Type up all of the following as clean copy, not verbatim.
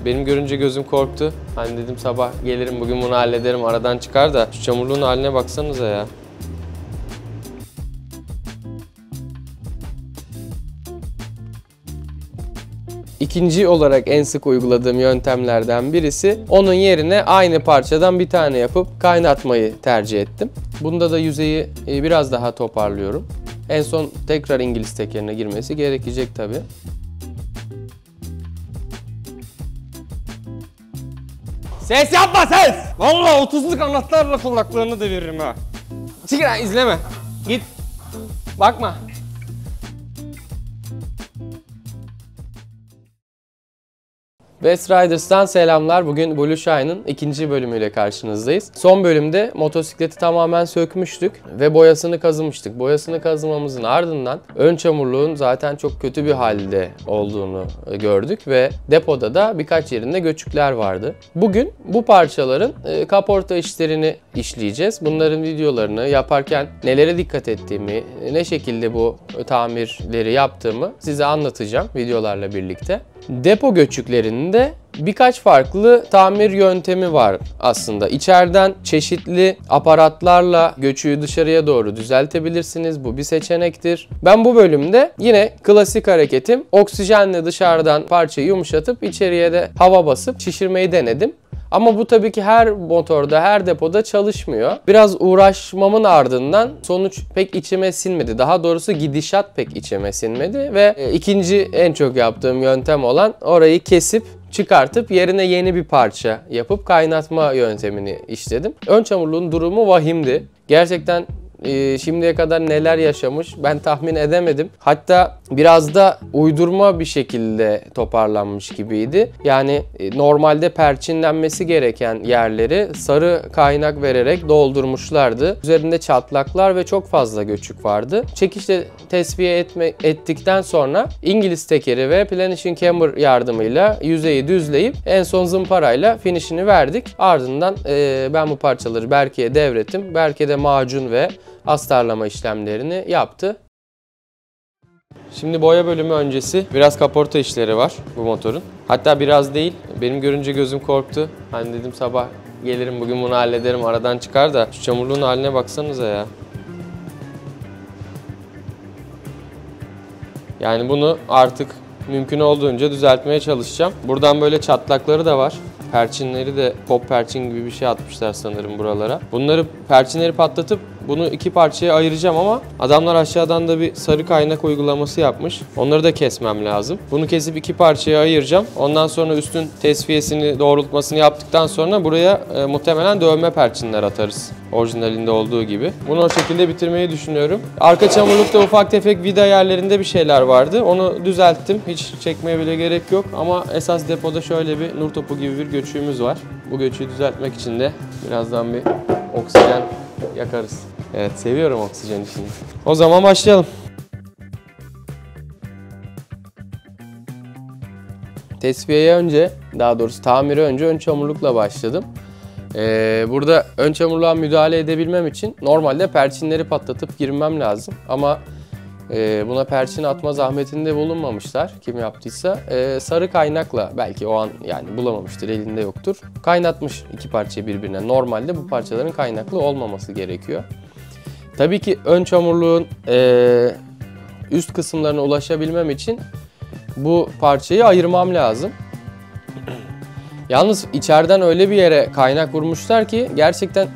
Benim görünce gözüm korktu. Hani dedim sabah gelirim bugün bunu hallederim, aradan çıkar da şu çamurluğun haline baksanıza ya. İkinci olarak en sık uyguladığım yöntemlerden birisi, onun yerine aynı parçadan bir tane yapıp kaynatmayı tercih ettim. Bunda da yüzeyi biraz daha toparlıyorum. En son tekrar İngiliz tekerine girmesi gerekecek tabii. Ses yapma ses! Vallahi 30'luk anahtarla kulaklarını deviririm ha. Çık lan, izleme. Git. Bakma. West Riders'tan selamlar. Bugün Blue Shine'ın ikinci bölümüyle karşınızdayız. Son bölümde motosikleti tamamen sökmüştük ve boyasını kazımıştık. Boyasını kazımamızın ardından ön çamurluğun zaten çok kötü bir halde olduğunu gördük ve depoda da birkaç yerinde göçükler vardı. Bugün bu parçaların kaporta işlerini işleyeceğiz. Bunların videolarını yaparken nelere dikkat ettiğimi, ne şekilde bu tamirleri yaptığımı size anlatacağım videolarla birlikte. Depo göçüklerinde birkaç farklı tamir yöntemi var aslında. İçeriden çeşitli aparatlarla göçüğü dışarıya doğru düzeltebilirsiniz. Bu bir seçenektir. Ben bu bölümde yine klasik hareketim oksijenle dışarıdan parçayı yumuşatıp içeriye de hava basıp şişirmeyi denedim. Ama bu tabii ki her motorda, her depoda çalışmıyor. Biraz uğraşmamın ardından sonuç pek içime sinmedi. Daha doğrusu gidişat pek içime sinmedi ve ikinci en çok yaptığım yöntem olan orayı kesip çıkartıp yerine yeni bir parça yapıp kaynatma yöntemini işledim. Ön çamurluğun durumu vahimdi. Gerçekten şimdiye kadar neler yaşamış ben tahmin edemedim. Hatta biraz da uydurma bir şekilde toparlanmış gibiydi. Yani normalde perçinlenmesi gereken yerleri sarı kaynak vererek doldurmuşlardı. Üzerinde çatlaklar ve çok fazla göçük vardı. Çekişle tesviye ettikten sonra İngiliz tekeri ve Planishing Hammer yardımıyla yüzeyi düzleyip en son zımparayla finishini verdik. Ardından ben bu parçaları Berke'ye devrettim. Berke de macun ve astarlama işlemlerini yaptı. Şimdi boya bölümü öncesi biraz kaporta işleri var bu motorun. Hatta biraz değil, benim görünce gözüm korktu. Hani dedim sabah gelirim bugün bunu hallederim, aradan çıkar da şu çamurluğun haline baksanıza ya. Yani bunu artık mümkün olduğunca düzeltmeye çalışacağım. Buradan böyle çatlakları da var. Perçinleri de pop perçin gibi bir şey atmışlar sanırım buralara. Bunları perçinleri patlatıp bunu iki parçaya ayıracağım ama adamlar aşağıdan da bir sarı kaynak uygulaması yapmış. Onları da kesmem lazım. Bunu kesip iki parçaya ayıracağım. Ondan sonra üstün tesviyesini, doğrultmasını yaptıktan sonra buraya muhtemelen dövme perçinler atarız. Orijinalinde olduğu gibi. Bunu o şekilde bitirmeyi düşünüyorum. Arka çamurlukta ufak tefek vida yerlerinde bir şeyler vardı. Onu düzelttim. Hiç çekmeye bile gerek yok. Ama esas depoda şöyle bir nur topu gibi bir göçüğümüz var. Bu göçüğü düzeltmek için de birazdan bir oksijen yakarız. Evet, seviyorum oksijen işini. O zaman başlayalım. Tesviyeye önce, daha doğrusu tamire önce ön çamurlukla başladım. Burada ön çamurluğa müdahale edebilmem için normalde perçinleri patlatıp girmem lazım. Ama buna perçin atma zahmetinde bulunmamışlar kim yaptıysa. Sarı kaynakla belki o an yani bulamamıştır, elinde yoktur. Kaynatmış iki parçayı birbirine. Normalde bu parçaların kaynaklı olmaması gerekiyor. Tabii ki ön çamurluğun üst kısımlarına ulaşabilmem için bu parçayı ayırmam lazım. Yalnız içeriden öyle bir yere kaynak vurmuşlar ki gerçekten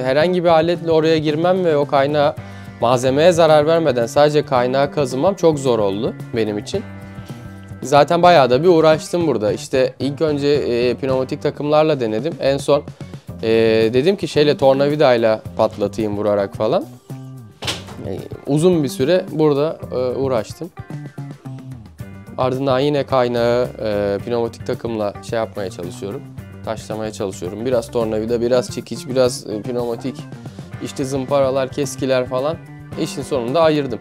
herhangi bir aletle oraya girmem ve o kaynağı malzemeye zarar vermeden sadece kaynağı kazımam çok zor oldu benim için. Zaten bayağı da bir uğraştım burada. İşte ilk önce pneumatik takımlarla denedim. En son dedim ki tornavidayla patlatayım vurarak falan. Uzun bir süre burada uğraştım. Ardından yine kaynağı pneumatik takımla yapmaya çalışıyorum. Taşlamaya çalışıyorum. Biraz tornavida, biraz çekiç, biraz pneumatik, işte zımparalar, keskiler falan. İşin sonunda ayırdım.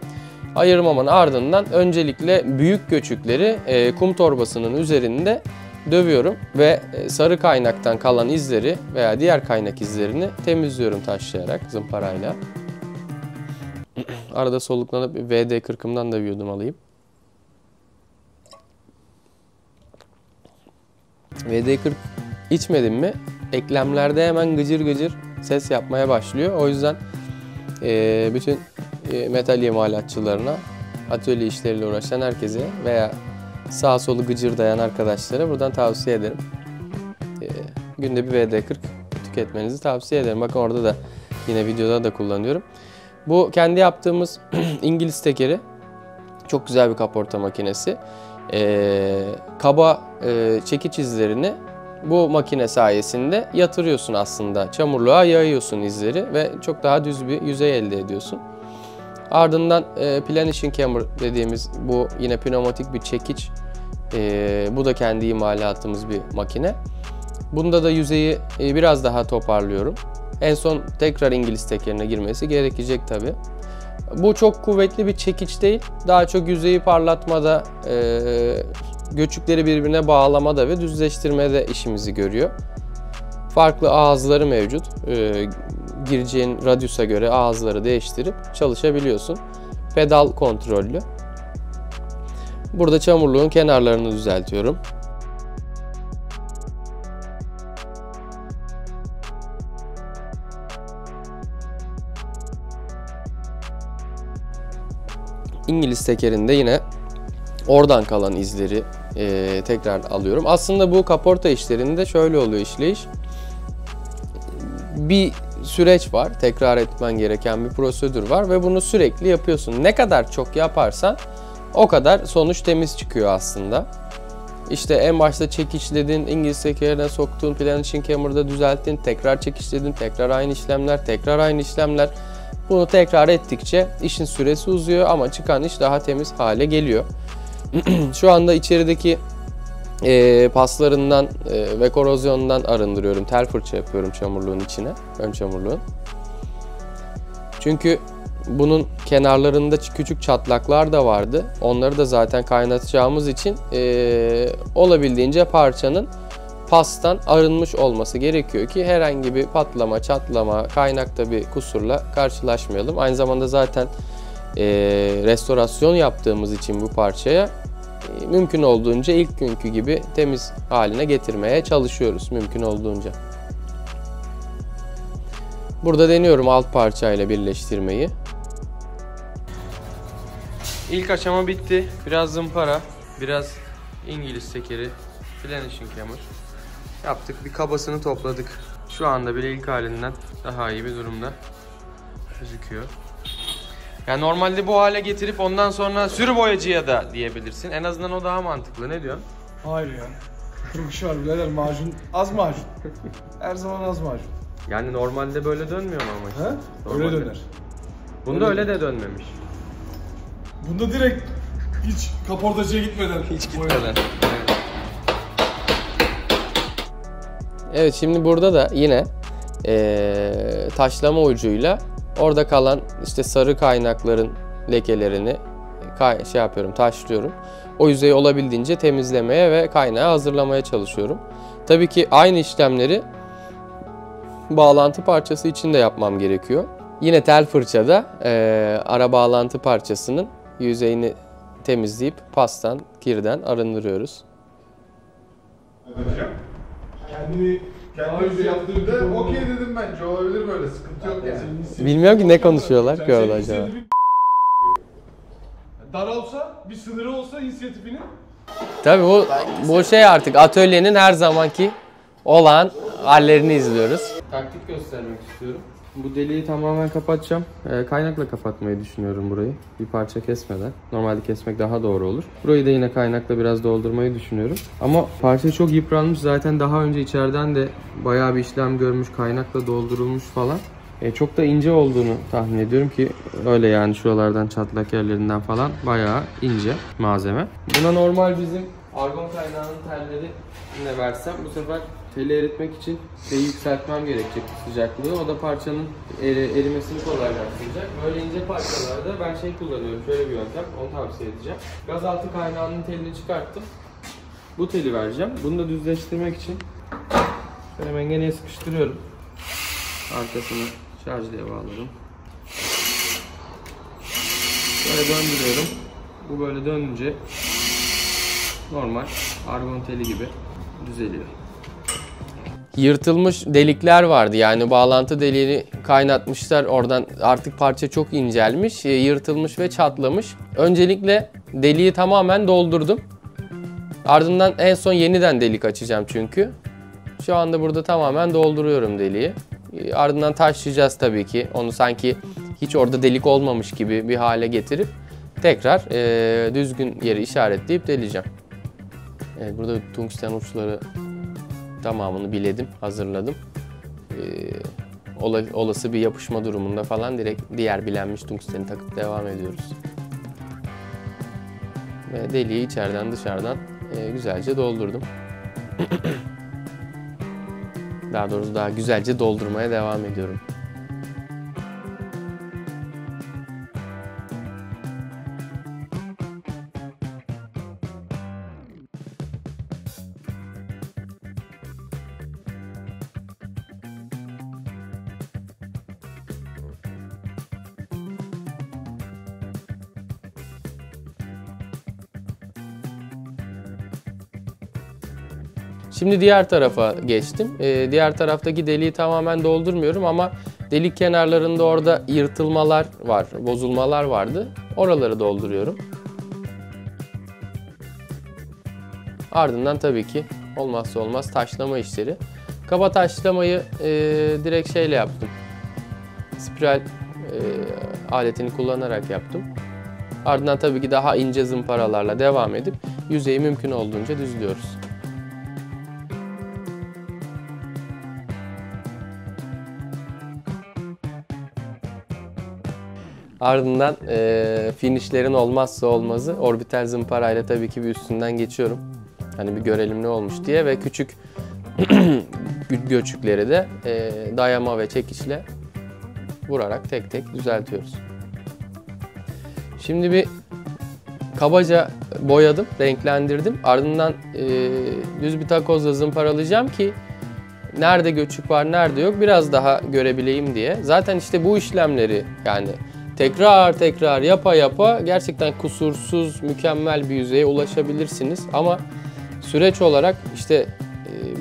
Ayırmamın ardından öncelikle büyük göçükleri kum torbasının üzerinde dövüyorum ve sarı kaynaktan kalan izleri veya diğer kaynak izlerini temizliyorum taşlayarak zımparayla. Arada soluklanıp VD40'ımdan da bir yudum alayım. VD40 içmedim mi eklemlerde hemen gıcır gıcır ses yapmaya başlıyor. O yüzden bütün metal imalatçılarına, atölye işleriyle uğraşan herkese veya sağa solu gıcırdayan arkadaşlara buradan tavsiye ederim. Günde bir VD40 tüketmenizi tavsiye ederim. Bakın orada da yine videoda da kullanıyorum. Bu kendi yaptığımız İngiliz tekeri. Çok güzel bir kaporta makinesi. Kaba çekiç izlerini bu makine sayesinde yatırıyorsun aslında. Çamurluğa yayıyorsun izleri ve çok daha düz bir yüzey elde ediyorsun. Ardından Planishing Hammer dediğimiz bu yine pneumatik bir çekiç. Bu da kendi imalatımız bir makine. Bunda da yüzeyi biraz daha toparlıyorum. En son tekrar İngiliz tekerine girmesi gerekecek tabi. Bu çok kuvvetli bir çekiç değil. Daha çok yüzeyi parlatmada, göçükleri birbirine bağlamada ve düzleştirmede işimizi görüyor. Farklı ağızları mevcut. Gireceğin radyusa göre ağızları değiştirip çalışabiliyorsun. Pedal kontrollü. Burada çamurluğun kenarlarını düzeltiyorum. İngiliz tekerinde yine oradan kalan izleri tekrar alıyorum. Aslında bu kaporta işlerinde şöyle oluyor işleyiş. Bir süreç var, tekrar etmen gereken bir prosedür var ve bunu sürekli yapıyorsun. Ne kadar çok yaparsan o kadar sonuç temiz çıkıyor aslında. İşte en başta çekiçledin, İngiliz tekerine soktun, Planishing Hammer'da düzelttin, tekrar çekiçledin, tekrar aynı işlemler, tekrar aynı işlemler. Bunu tekrar ettikçe işin süresi uzuyor ama çıkan iş daha temiz hale geliyor. Şu anda içerideki paslarından ve korozyondan arındırıyorum. Tel fırça yapıyorum çamurluğun içine, ön çamurluğun. Çünkü bunun kenarlarında küçük çatlaklar da vardı. Onları da zaten kaynatacağımız için olabildiğince parçanın pastan arınmış olması gerekiyor ki herhangi bir patlama, çatlama, kaynakta bir kusurla karşılaşmayalım. Aynı zamanda zaten restorasyon yaptığımız için bu parçaya mümkün olduğunca ilk günkü gibi temiz haline getirmeye çalışıyoruz mümkün olduğunca. Burada deniyorum alt parçayla birleştirmeyi. İlk aşama bitti. Biraz zımpara, biraz İngiliz tekeri, Planishing Hammer yaptık. Bir kabasını topladık. Şu anda bile ilk halinden daha iyi bir durumda gözüküyor. Yani normalde bu hale getirip ondan sonra sür boyacıya da diyebilirsin. En azından o daha mantıklı. Ne diyorsun? Hayır ya. Çok iş var birader, macun. Az macun. Her zaman az macun. Yani normalde böyle dönmüyor mu ama işte? He? Öyle döner. Bunda öyle de dönmemiş. Bunda direkt hiç kaportacıya gitmeden. Hiç gitmeden. Evet, şimdi burada da yine taşlama ucuyla orada kalan işte sarı kaynakların lekelerini taşlıyorum. O yüzeyi olabildiğince temizlemeye ve kaynağı hazırlamaya çalışıyorum. Tabii ki aynı işlemleri bağlantı parçası için de yapmam gerekiyor. Yine tel fırçada ara bağlantı parçasının yüzeyini temizleyip pastan, kirden arındırıyoruz. Kendinizi yaptığında okey dedim bence, olabilir, böyle sıkıntı yok yani. Bilmiyorum ki ne konuşuyorlar ki orada acaba. Daralsa, bir sınırı olsa inisiyatifinin. Tabii bu şey artık atölyenin her zamanki olan hallerini izliyoruz. Taktik göstermek istiyorum. Bu deliği tamamen kapatacağım. Kaynakla kapatmayı düşünüyorum burayı. Bir parça kesmeden. Normalde kesmek daha doğru olur. Burayı da yine kaynakla biraz doldurmayı düşünüyorum. Ama parça çok yıpranmış. Zaten daha önce içeriden de bayağı bir işlem görmüş. Kaynakla doldurulmuş falan. Çok da ince olduğunu tahmin ediyorum ki öyle, yani şuralardan çatlak yerlerinden falan bayağı ince malzeme. Buna normal bizim argon kaynağının tellerini versem bu sefer teli eritmek için yükseltmem gerekecek sıcaklığı. O da parçanın erimesini kolaylaştıracak. Böyle ince parçalarda ben kullanıyorum. Şöyle bir yöntem. Onu tavsiye edeceğim. Gazaltı kaynağının telini çıkarttım. Bu teli vereceğim. Bunu da düzleştirmek için şöyle mengeneye sıkıştırıyorum. Arkasını şarjlıya bağladım. Böyle döndürüyorum. Bu böyle dönünce normal argon teli gibi düzeliyor. Yırtılmış delikler vardı, yani bağlantı deliğini kaynatmışlar, oradan artık parça çok incelmiş, yırtılmış ve çatlamış. Öncelikle deliği tamamen doldurdum. Ardından en son yeniden delik açacağım çünkü. Şu anda burada tamamen dolduruyorum deliği. Ardından taşlayacağız tabii ki. Onu sanki hiç orada delik olmamış gibi bir hale getirip tekrar düzgün yeri işaretleyip deleceğim. Evet, burada tungsten uçları tamamını biledim, hazırladım. Olası bir yapışma durumunda falan direkt diğer bilenmiş tungsteni takıp devam ediyoruz. Ve deliği içeriden dışarıdan güzelce doldurdum. Daha doğrusu daha güzelce doldurmaya devam ediyorum. Şimdi diğer tarafa geçtim. Diğer taraftaki deliği tamamen doldurmuyorum ama delik kenarlarında orada yırtılmalar var, bozulmalar vardı. Oraları dolduruyorum. Ardından tabii ki olmazsa olmaz taşlama işleri. Kaba taşlamayı direkt şeyle yaptım. Spiral aletini kullanarak yaptım. Ardından tabii ki daha ince zımparalarla devam edip yüzeyi mümkün olduğunca düzlüyoruz. Ardından finişlerin olmazsa olmazı orbital zımparayla tabii ki bir üstünden geçiyorum. Hani bir görelim ne olmuş diye ve küçük göçükleri de dayama ve çekişle vurarak tek tek düzeltiyoruz. Şimdi bir kabaca boyadım, renklendirdim. Ardından düz bir takozla zımparalayacağım ki nerede göçük var, nerede yok biraz daha görebileyim diye. Zaten işte bu işlemleri yani tekrar yapa gerçekten kusursuz, mükemmel bir yüzeye ulaşabilirsiniz. Ama süreç olarak işte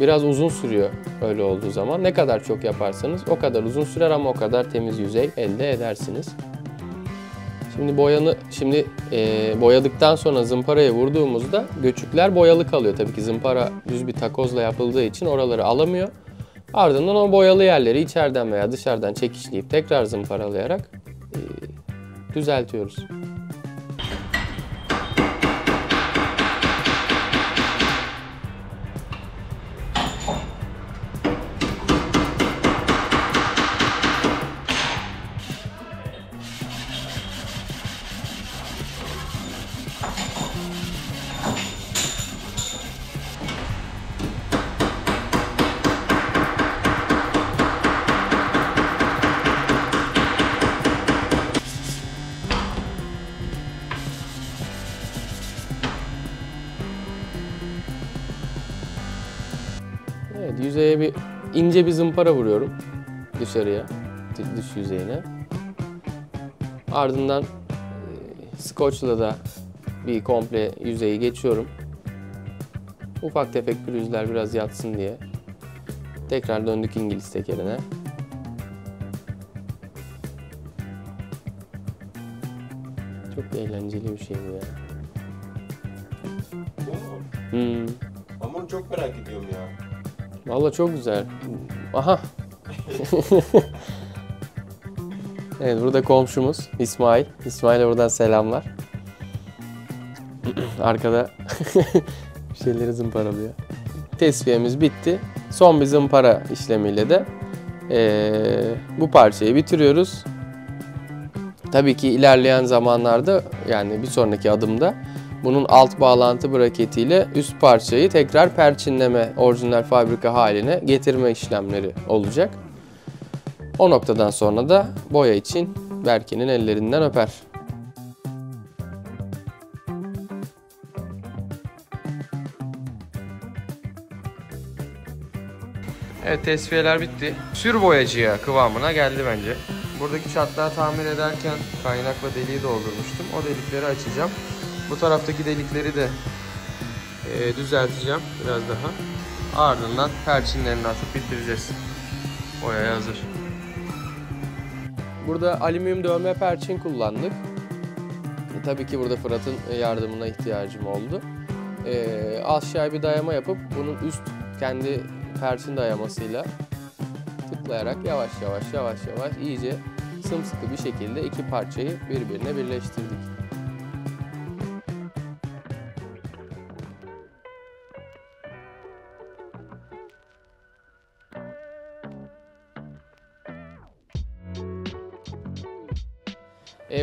biraz uzun sürüyor öyle olduğu zaman. Ne kadar çok yaparsanız o kadar uzun sürer ama o kadar temiz yüzey elde edersiniz. Şimdi boyadıktan sonra zımparaya vurduğumuzda göçükler boyalı kalıyor. Tabii ki zımpara düz bir takozla yapıldığı için oraları alamıyor. Ardından o boyalı yerleri içeriden veya dışarıdan çekişleyip tekrar zımparalayarak düzeltiyoruz. Evet, yüzeye ince bir zımpara vuruyorum dışarıya, dış yüzeyine. Ardından skoçla da bir komple yüzeyi geçiyorum. Ufak tefek pürüzler biraz yatsın diye. Tekrar döndük İngiliz tekerine. Çok eğlenceli bir şey bu ya. Ama onu çok merak ediyorum ya. Vallahi çok güzel. Aha. Evet, burada komşumuz İsmail. İsmail'e buradan selamlar. Arkada bir şeyleri zımparalıyor. Tesviyemiz bitti. Son bir zımpara işlemiyle de bu parçayı bitiriyoruz. Tabii ki ilerleyen zamanlarda yani bir sonraki adımda bunun alt bağlantı braketiyle üst parçayı tekrar perçinleme, orijinal fabrika haline getirme işlemleri olacak. O noktadan sonra da boya için Berke'nin ellerinden öper. Evet, tesviyeler bitti. Sür boyacıya kıvamına geldi bence. Buradaki çatlağı tamir ederken kaynakla deliği doldurmuştum. O delikleri açacağım. Bu taraftaki delikleri de düzelteceğim biraz daha. Ardından perçinlerini atıp bitireceğiz. Boyaya hazır. Burada alüminyum dövme perçin kullandık. Tabii ki burada Fırat'ın yardımına ihtiyacım oldu. Aşağıya bir dayama yapıp bunun üst kendi perçin dayamasıyla tıklayarak yavaş yavaş iyice sımsıkı bir şekilde iki parçayı birbirine birleştirdik.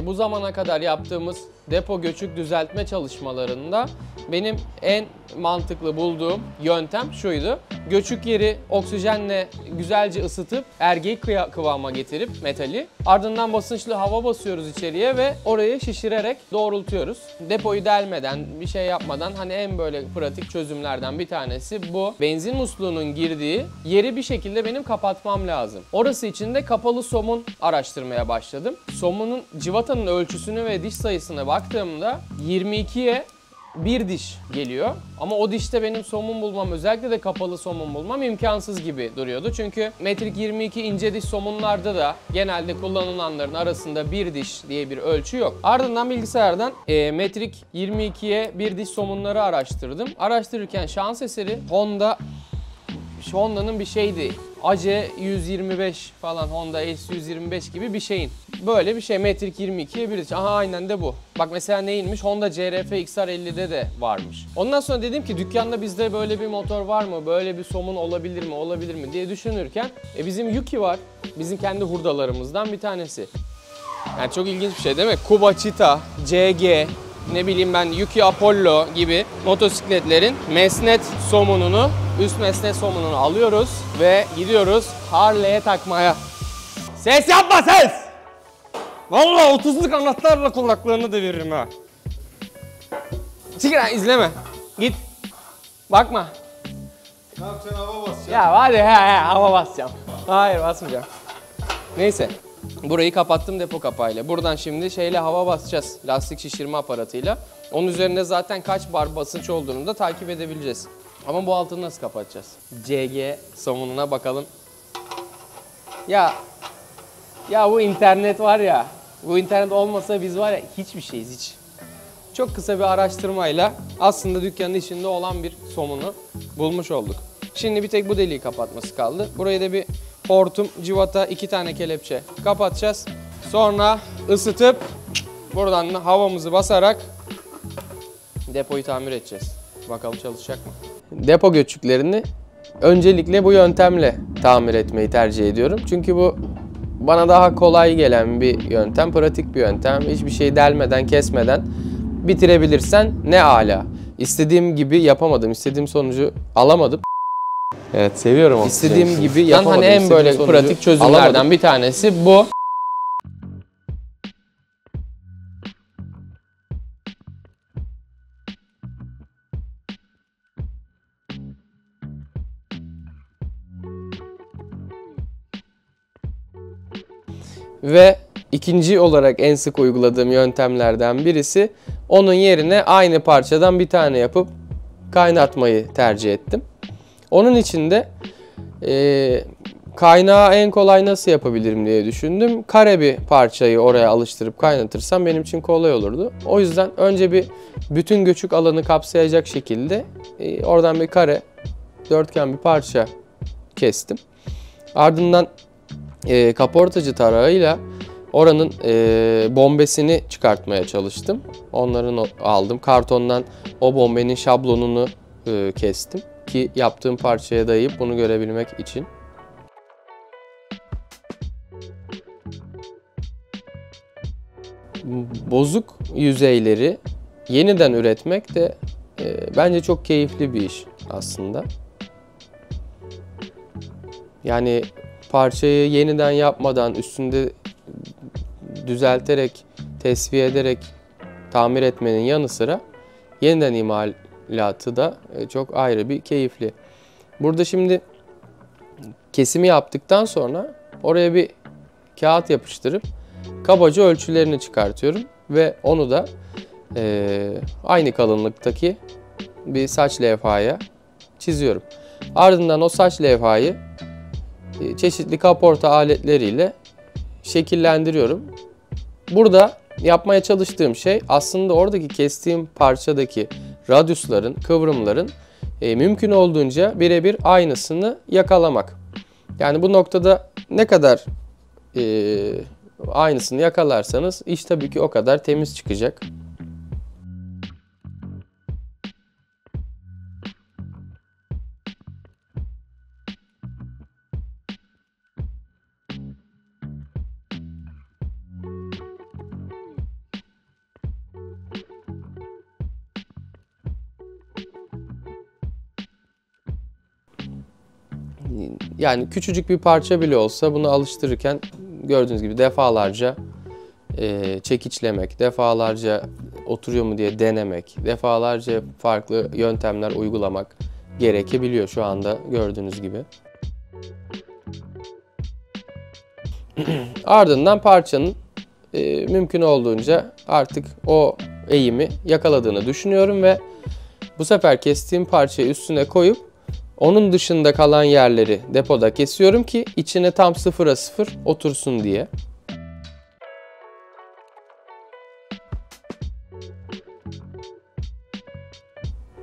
Bu zamana kadar yaptığımız depo göçük düzeltme çalışmalarında benim en mantıklı bulduğum yöntem şuydu. Göçük yeri oksijenle güzelce ısıtıp ergeği kıvama getirip metali. Ardından basınçlı hava basıyoruz içeriye ve orayı şişirerek doğrultuyoruz. Depoyu delmeden, bir şey yapmadan hani en böyle pratik çözümlerden bir tanesi bu. Benzin musluğunun girdiği yeri bir şekilde benim kapatmam lazım. Orası için de kapalı somun araştırmaya başladım. Somunun, civatanın ölçüsünü ve diş sayısına baktığımda 22'ye bir diş geliyor. Ama o dişte benim somun bulmam, özellikle de kapalı somun bulmam imkansız gibi duruyordu. Çünkü metrik 22 ince diş somunlarda da genelde kullanılanların arasında bir diş diye bir ölçü yok. Ardından bilgisayardan metrik 22'ye bir diş somunları araştırdım. Araştırırken şans eseri Honda'nın bir şeydi. AC 125 falan, Honda S125 gibi bir şeyin. Böyle bir şey metrik 22'ye bir diş. Aha aynen de bu. Bak mesela neyinmiş? Honda CRF XR50'de de varmış. Ondan sonra dedim ki dükkanda bizde böyle bir motor var mı? Böyle bir somun olabilir mi diye düşünürken bizim Yuki var. Bizim kendi hurdalarımızdan bir tanesi. Yani çok ilginç bir şey değil mi? Kubachita, CG, ne bileyim ben Yuki Apollo gibi motosikletlerin mesnet somununu, üst mesnet somununu alıyoruz ve gidiyoruz Harley'e takmaya. Ses yapma ses! Vallahi 30'luk anahtarla kulaklarını deviririm ha. Çık lan, izleme. Git. Bakma. Ne yapacaksın, hava basacaksın? Ya hadi hava basacağım. Hayır basmayacağım. Neyse. Burayı kapattım depo kapağıyla. Buradan şimdi şeyle hava basacağız. Lastik şişirme aparatıyla. Onun üzerinde zaten kaç bar basınç olduğunu da takip edebileceğiz. Ama bu altını nasıl kapatacağız? CG somununa bakalım. Ya bu internet var ya. Bu internet olmasa biz var ya hiçbir şeyiz hiç. Çok kısa bir araştırmayla aslında dükkanın içinde olan bir somunu bulmuş olduk. Şimdi bir tek bu deliği kapatması kaldı. Burayı da bir hortum, civata, 2 tane kelepçe kapatacağız. Sonra ısıtıp buradan da havamızı basarak depoyu tamir edeceğiz. Bakalım çalışacak mı? Depo göçüklerini öncelikle bu yöntemle tamir etmeyi tercih ediyorum. Çünkü bu bana daha kolay gelen bir yöntem, pratik bir yöntem. Hiçbir şey delmeden, kesmeden bitirebilirsen ne ala. İstediğim gibi yapamadım, istediğim sonucu alamadım. Evet, seviyorum o. İstediğim gibi yapamadım. Hani en böyle pratik çözümlerden bir tanesi bu. Ve ikinci olarak en sık uyguladığım yöntemlerden birisi, onun yerine aynı parçadan bir tane yapıp kaynatmayı tercih ettim. Onun için de kaynağı en kolay nasıl yapabilirim diye düşündüm. Kare bir parçayı oraya alıştırıp kaynatırsam benim için kolay olurdu. O yüzden önce bir bütün göçük alanı kapsayacak şekilde oradan bir kare, dörtgen bir parça kestim. Ardından kaportacı tarağıyla oranın bombesini çıkartmaya çalıştım. Onların aldım. Kartondan o bombenin şablonunu kestim ki yaptığım parçaya dayayıp bunu görebilmek için. Bozuk yüzeyleri yeniden üretmek de bence çok keyifli bir iş aslında. Yani parçayı yeniden yapmadan, üstünde düzelterek, tesviye ederek tamir etmenin yanı sıra yeniden imalatı da çok ayrı bir keyifli. Burada şimdi kesimi yaptıktan sonra oraya bir kağıt yapıştırıp kabaca ölçülerini çıkartıyorum ve onu da aynı kalınlıktaki bir saç levhaya çiziyorum. Ardından o saç levhayı çeşitli kaporta aletleriyle şekillendiriyorum. Burada yapmaya çalıştığım şey aslında oradaki kestiğim parçadaki radyusların, kıvrımların mümkün olduğunca birebir aynısını yakalamak. Yani bu noktada ne kadar aynısını yakalarsanız iş tabii ki o kadar temiz çıkacak. Yani küçücük bir parça bile olsa bunu alıştırırken gördüğünüz gibi defalarca çekiçlemek, defalarca oturuyor mu diye denemek, defalarca farklı yöntemler uygulamak gerekebiliyor şu anda gördüğünüz gibi. Ardından parçanın mümkün olduğunca artık o eğimi yakaladığını düşünüyorum ve bu sefer kestiğim parçayı üstüne koyup onun dışında kalan yerleri depoda kesiyorum ki içine tam 0'a 0 otursun diye.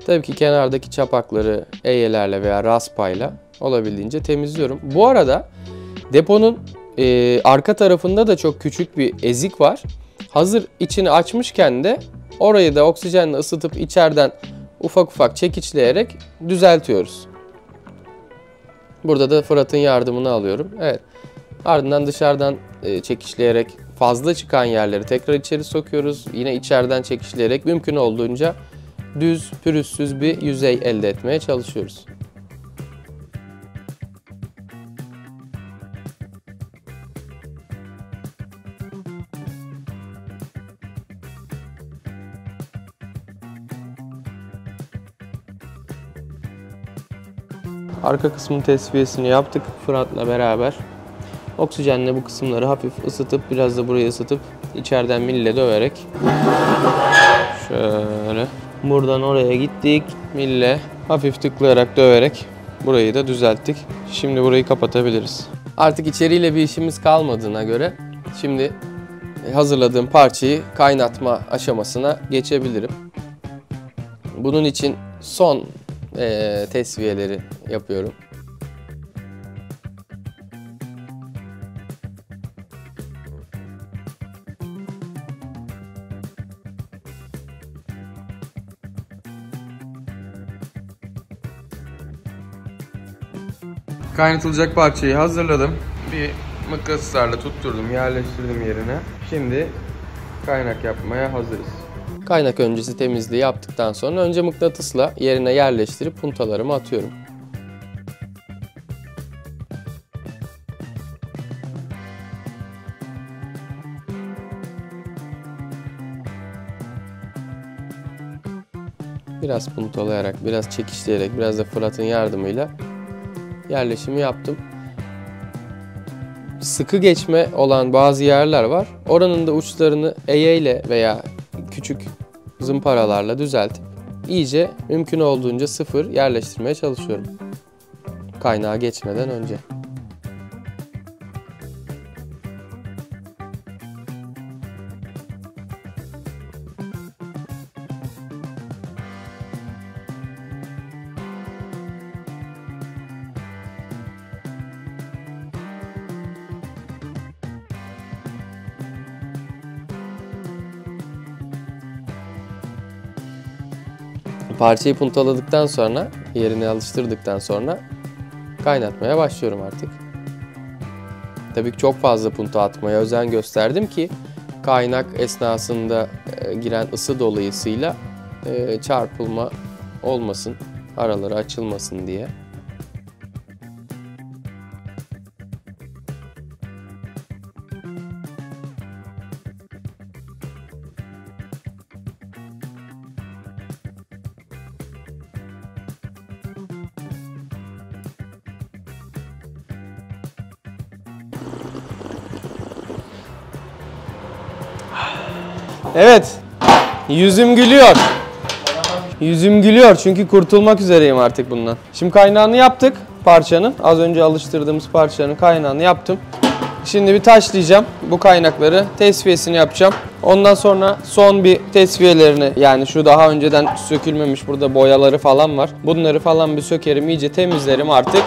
Tabii ki kenardaki çapakları eğelerle veya raspayla olabildiğince temizliyorum. Bu arada deponun arka tarafında da çok küçük bir ezik var. Hazır içini açmışken de orayı da oksijenle ısıtıp içeriden ufak ufak çekiçleyerek düzeltiyoruz. Burada da Fırat'ın yardımını alıyorum. Evet. Ardından dışarıdan çekişleyerek fazla çıkan yerleri tekrar içeri sokuyoruz. Yine içeriden çekişleyerek mümkün olduğunca düz, pürüzsüz bir yüzey elde etmeye çalışıyoruz. Arka kısmın tesviyesini yaptık Fırat'la beraber. Oksijenle bu kısımları hafif ısıtıp biraz da burayı ısıtıp içeriden mille döverek şöyle buradan oraya gittik. Mille hafif tıklayarak döverek burayı da düzelttik. Şimdi burayı kapatabiliriz. Artık içeriğiyle bir işimiz kalmadığına göre şimdi hazırladığım parçayı kaynatma aşamasına geçebilirim. Bunun için son tesviyeleri yapıyorum. Kaynatılacak parçayı hazırladım. Bir mıknatıslarla tutturdum, yerleştirdim yerine. Şimdi kaynak yapmaya hazırız. Kaynak öncesi temizliği yaptıktan sonra önce mıknatısla yerine yerleştirip puntalarımı atıyorum. Biraz puntalayarak, biraz çekişleyerek, biraz da Fırat'ın yardımıyla yerleşimi yaptım. Sıkı geçme olan bazı yerler var. Oranın da uçlarını eğeyle veya küçük zımparalarla düzeltip iyice mümkün olduğunca sıfır yerleştirmeye çalışıyorum. Kaynağa geçmeden önce. Parçayı puntaladıktan sonra, yerine alıştırdıktan sonra kaynatmaya başlıyorum artık. Tabii ki çok fazla punta atmaya özen gösterdim ki kaynak esnasında giren ısı dolayısıyla çarpılma olmasın, araları açılmasın diye. Evet, yüzüm gülüyor. Yüzüm gülüyor çünkü kurtulmak üzereyim artık bundan. Şimdi kaynağını yaptık parçanın. Az önce alıştırdığımız parçanın kaynağını yaptım. Şimdi bir taşlayacağım bu kaynakları, tesviyesini yapacağım. Ondan sonra son bir tesviyelerini, yani şu daha önceden sökülmemiş burada boyaları falan var. Bunları falan bir sökerim, iyice temizlerim artık.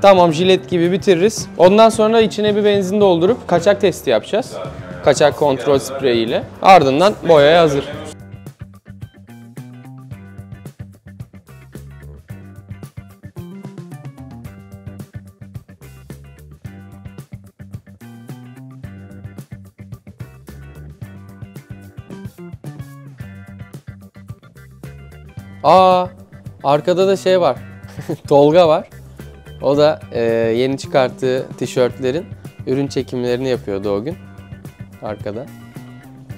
Tamam, jilet gibi bitiririz. Ondan sonra içine bir benzin doldurup kaçak testi yapacağız. Kaçak kontrol spreyiyle. Ardından boyaya hazır. Arkada da şey var. Tolga var. O da yeni çıkarttığı tişörtlerin ürün çekimlerini yapıyordu o gün. Arkada.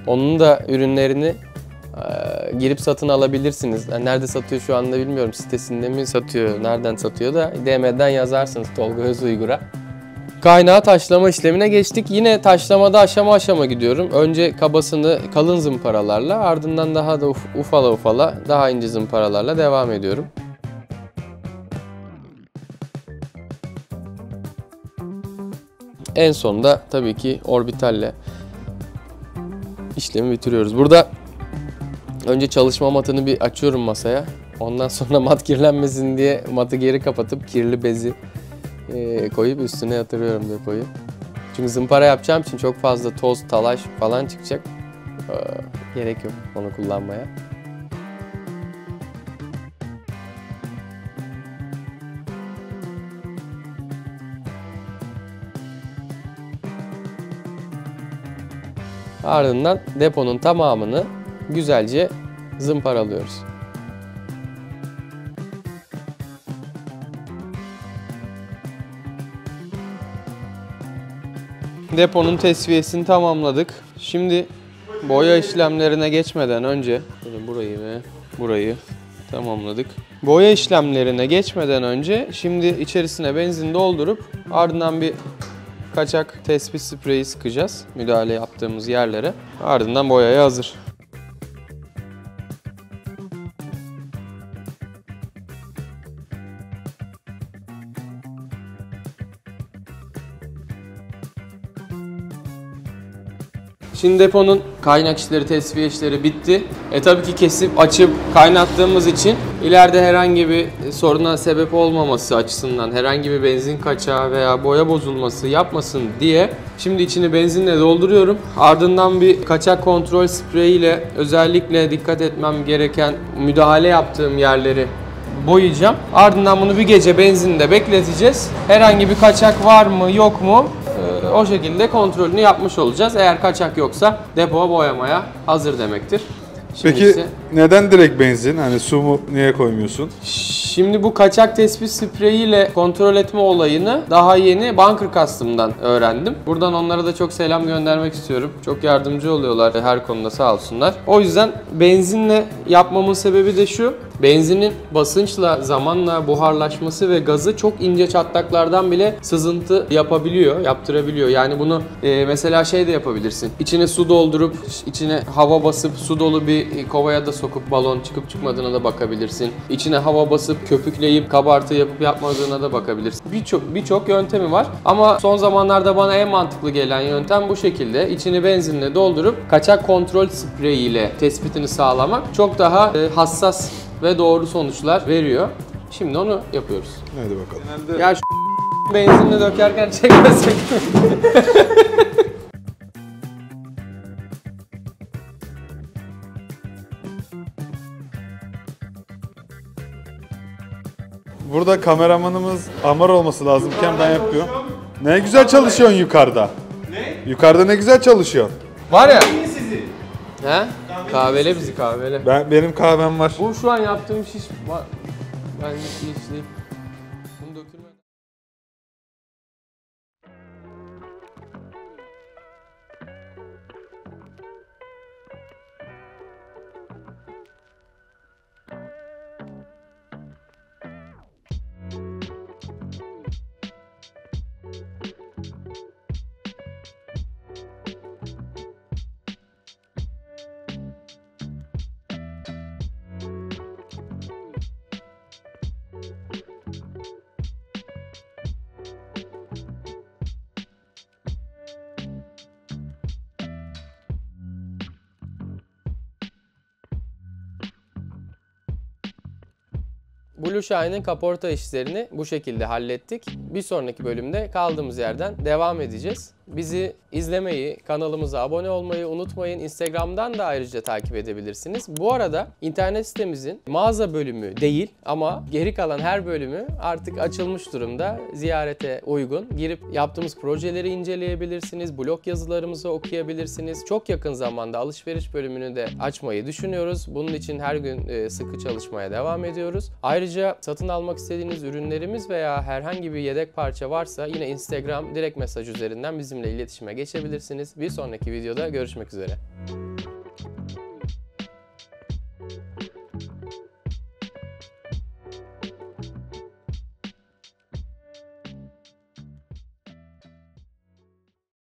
Onun da ürünlerini girip satın alabilirsiniz. Yani nerede satıyor şu anda bilmiyorum. Sitesinde mi satıyor, nereden satıyor da DM'den yazarsınız Tolga Özuygur'a. Kaynağı taşlama işlemine geçtik. Yine taşlamada aşama aşama gidiyorum. Önce kabasını kalın zımparalarla, ardından daha da ufala ufala daha ince zımparalarla devam ediyorum. En sonunda tabii ki orbitalle işlemi bitiriyoruz. Burada önce çalışma matını bir açıyorum masaya. Ondan sonra mat kirlenmesin diye matı geri kapatıp kirli bezi koyup üstüne yatırıyorum depoyu. Çünkü zımpara yapacağım için çok fazla toz, talaş falan çıkacak. Gerek yok onu kullanmaya. Ardından deponun tamamını güzelce zımparalıyoruz. Deponun tesviyesini tamamladık. Şimdi boya işlemlerine geçmeden önce burayı ve burayı tamamladık. Boya işlemlerine geçmeden önce şimdi içerisine benzin doldurup ardından bir kaçak tespit spreyi sıkacağız müdahale yaptığımız yerlere. Ardından boyaya hazır. Şimdi deponun kaynak işleri, tesviye işleri bitti. Tabii ki kesip açıp kaynattığımız için ileride herhangi bir soruna sebep olmaması açısından herhangi bir benzin kaçağı veya boya bozulması yapmasın diye şimdi içini benzinle dolduruyorum. Ardından bir kaçak kontrol spreyiyle özellikle dikkat etmem gereken müdahale yaptığım yerleri boyayacağım. Ardından bunu bir gece benzinle bekleteceğiz. Herhangi bir kaçak var mı yok mu? O şekilde kontrolünü yapmış olacağız. Eğer kaçak yoksa depo boyamaya hazır demektir. Peki neden direkt benzin? Hani su mu niye koymuyorsun? Şimdi bu kaçak tespit spreyiyle kontrol etme olayını daha yeni Bunker Custom'dan öğrendim. Buradan onlara da çok selam göndermek istiyorum. Çok yardımcı oluyorlar her konuda, sağ olsunlar. O yüzden benzinle yapmamın sebebi de şu. Benzinin basınçla, zamanla buharlaşması ve gazı çok ince çatlaklardan bile sızıntı yapabiliyor, yaptırabiliyor. Yani bunu mesela şey de yapabilirsin. İçine su doldurup, içine hava basıp su dolu bir kovaya da sokup balon çıkıp çıkmadığına da bakabilirsin. İçine hava basıp köpükleyip kabartı yapıp yapmadığına da bakabilirsin. Birçok yöntemi var. Ama son zamanlarda bana en mantıklı gelen yöntem bu şekilde. İçini benzinle doldurup kaçak kontrol spreyiyle tespitini sağlamak çok daha hassas ve doğru sonuçlar veriyor. Şimdi onu yapıyoruz. Hadi bakalım. Ya şu benzinle dökerken çekmesek. Burada kameramanımız Amar olması lazımken ben yapıyorum. Ne güzel çalışıyorsun yukarıda. Ne? Yukarıda ne güzel çalışıyorsun. Var ya. He? Kahvele bizi, kahvele. Benim kahvem var. Bu şu an yaptığım şiş var. Ben bir iş değil. Bunu dökülme. Blue Shine'ın kaporta işlerini bu şekilde hallettik. Bir sonraki bölümde kaldığımız yerden devam edeceğiz. Bizi izlemeyi, kanalımıza abone olmayı unutmayın. Instagram'dan da ayrıca takip edebilirsiniz. Bu arada internet sitemizin mağaza bölümü değil ama geri kalan her bölümü artık açılmış durumda. Ziyarete uygun. Girip yaptığımız projeleri inceleyebilirsiniz. Blog yazılarımızı okuyabilirsiniz. Çok yakın zamanda alışveriş bölümünü de açmayı düşünüyoruz. Bunun için her gün sıkı çalışmaya devam ediyoruz. Ayrıca satın almak istediğiniz ürünlerimiz veya herhangi bir yedek parça varsa yine Instagram direkt mesaj üzerinden bizimle iletişime geçebilirsiniz. Bir sonraki videoda görüşmek üzere.